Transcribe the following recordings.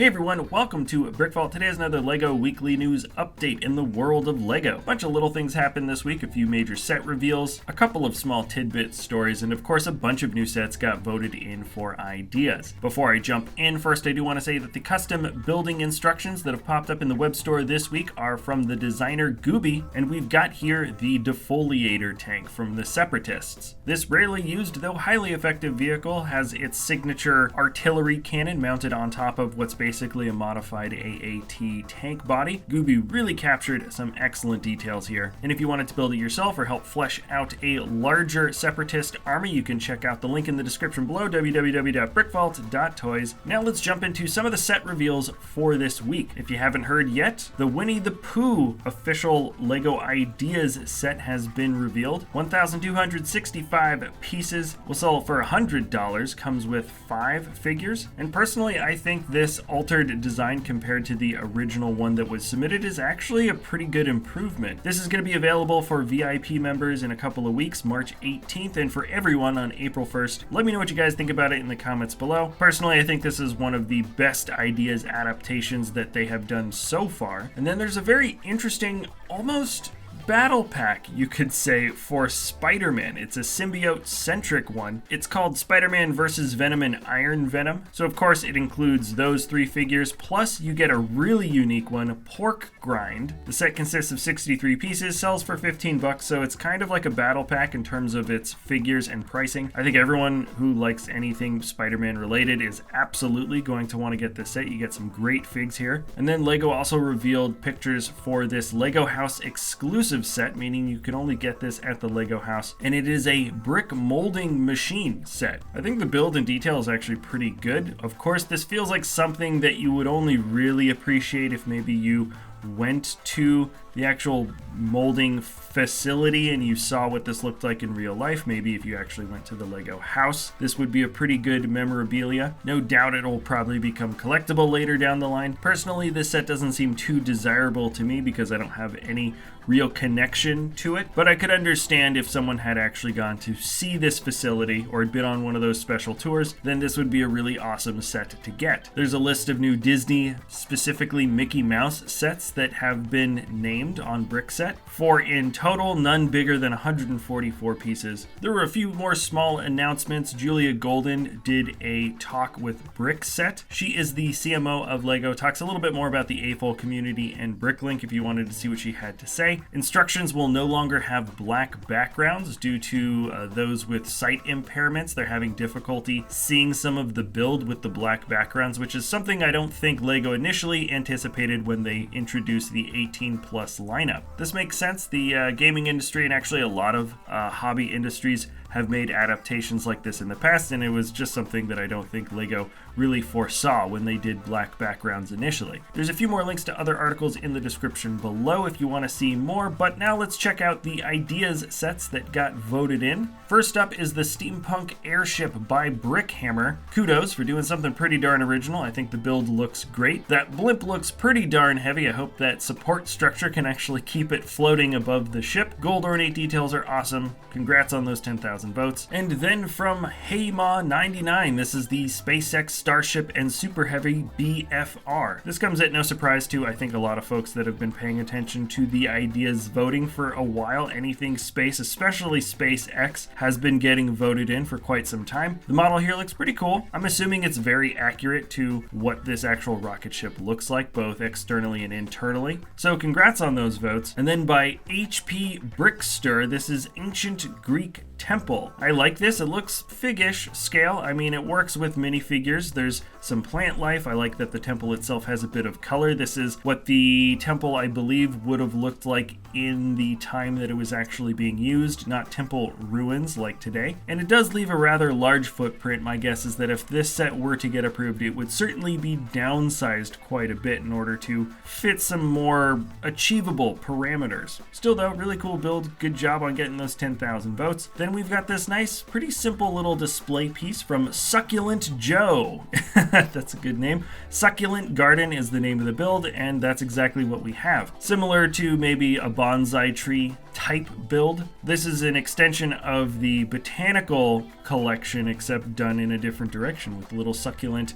Hey everyone, welcome to BrickVault. Today is another LEGO weekly news update in the world of LEGO. A bunch of little things happened this week, a few major set reveals, a couple of small tidbit stories, and of course a bunch of new sets got voted in for ideas. Before I jump in, first I do want to say that the custom building instructions that have popped up in the web store this week are from the designer Gooby, and we've got here the defoliator tank from the Separatists. This rarely used though highly effective vehicle has its signature artillery cannon mounted on top of what's basically a modified AAT tank body. Gooby really captured some excellent details here. And if you wanted to build it yourself or help flesh out a larger Separatist army, you can check out the link in the description below, www.brickvault.toys. Now let's jump into some of the set reveals for this week. If you haven't heard yet, the Winnie the Pooh official LEGO Ideas set has been revealed. 1,265 pieces will sell for $100, comes with 5 figures. And personally, I think this altered design compared to the original one that was submitted is actually a pretty good improvement. This is going to be available for VIP members in a couple of weeks, March 18th, and for everyone on April 1st. Let me know what you guys think about it in the comments below. Personally, I think this is one of the best Ideas adaptations that they have done so far. And then there's a very interesting, almost battle pack, you could say, for Spiderman. It's a symbiote-centric one. It's called Spiderman vs. Venom and Iron Venom. So of course it includes those 3 figures, plus you get a really unique one, Pork Grind. The set consists of 63 pieces, sells for $15, so it's kind of like a battle pack in terms of its figures and pricing. I think everyone who likes anything Spider-Man related is absolutely going to want to get this set. You get some great figs here. And then LEGO also revealed pictures for this LEGO House exclusive set, meaning you can only get this at the LEGO House, and it is a brick molding machine set. I think the build and detail is actually pretty good. Of course, this feels like something that you would only really appreciate if maybe you went to the actual molding facility and you saw what this looked like in real life. Maybe if you actually went to the LEGO House, this would be a pretty good memorabilia. No doubt it'll probably become collectible later down the line. Personally, this set doesn't seem too desirable to me because I don't have any real connection to it, but I could understand if someone had actually gone to see this facility or had been on one of those special tours, then this would be a really awesome set to get. There's a list of new Disney, specifically Mickey Mouse sets that have been named on Brickset. For in total, none bigger than 144 pieces. There were a few more small announcements. Julia Goldin did a talk with Brickset. She is the CMO of LEGO, talks a little bit more about the AFOL community and Bricklink if you wanted to see what she had to say. Instructions will no longer have black backgrounds due to those with sight impairments. They're having difficulty seeing some of the build with the black backgrounds, which is something I don't think LEGO initially anticipated when they introduced the 18 plus lineup. This makes sense. The gaming industry and actually a lot of hobby industries have made adaptations like this in the past, and it was just something that I don't think LEGO really foresaw when they did black backgrounds initially. There's a few more links to other articles in the description below if you want to see more, but now let's check out the Ideas sets that got voted in. First up is the Steampunk Airship by Brickhammer. Kudos for doing something pretty darn original. I think the build looks great. That blimp looks pretty darn heavy. I hope that support structure can actually keep it floating above the ship. Gold ornate details are awesome. Congrats on those 10,000 votes. And then from HeyMa99, this is the SpaceX Starship and Super Heavy BFR. This comes at no surprise to, I think, a lot of folks that have been paying attention to the Ideas voting for a while. Anything space, especially SpaceX, has been getting voted in for quite some time. The model here looks pretty cool. I'm assuming it's very accurate to what this actual rocket ship looks like, both externally and internally. So congrats on those votes. And then by HP Brickster, this is Ancient Greek Temple. I like this. It looks figgish scale. I mean, it works with minifigures. There's some plant life. I like that the temple itself has a bit of color. This is what the temple, I believe, would have looked like in the time that it was actually being used, not temple ruins like today. And it does leave a rather large footprint. My guess is that if this set were to get approved, it would certainly be downsized quite a bit in order to fit some more achievable parameters. Still though, really cool build. Good job on getting those 10,000 votes. Then we've got this nice, pretty simple little display piece from Succulent Joe. That's a good name. Succulent Garden is the name of the build, and that's exactly what we have. Similar to maybe a bonsai tree type build. This is an extension of the botanical collection, except done in a different direction with little succulent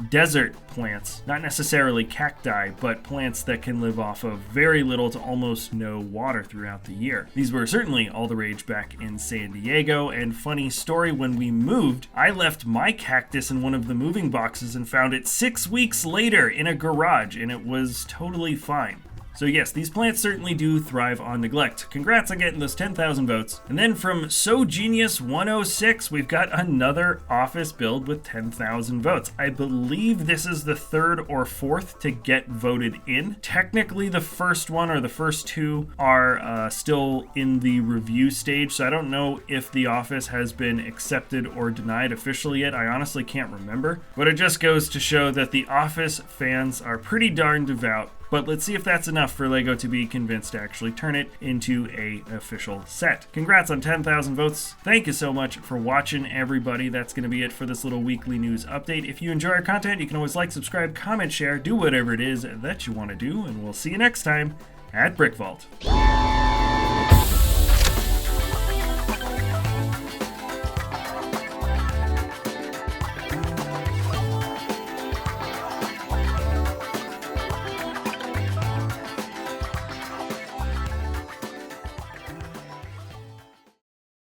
desert plants. Not necessarily cacti, but plants that can live off of very little to almost no water throughout the year. These were certainly all the rage back in San Diego, and funny story, when we moved, I left my cactus in one of the moving boxes and found it 6 weeks later in a garage, and it was totally fine. So yes, these plants certainly do thrive on neglect. Congrats on getting those 10,000 votes. And then from So Genius 106, we've got another office build with 10,000 votes. I believe this is the third or fourth to get voted in. Technically, the first one or the first two are still in the review stage, so I don't know if the office has been accepted or denied officially yet. I honestly can't remember. But it just goes to show that the office fans are pretty darn devout. But let's see if that's enough for LEGO to be convinced to actually turn it into an official set. Congrats on 10,000 votes. Thank you so much for watching, everybody. That's going to be it for this little weekly news update. If you enjoy our content, you can always like, subscribe, comment, share, do whatever it is that you want to do, and we'll see you next time at BrickVault.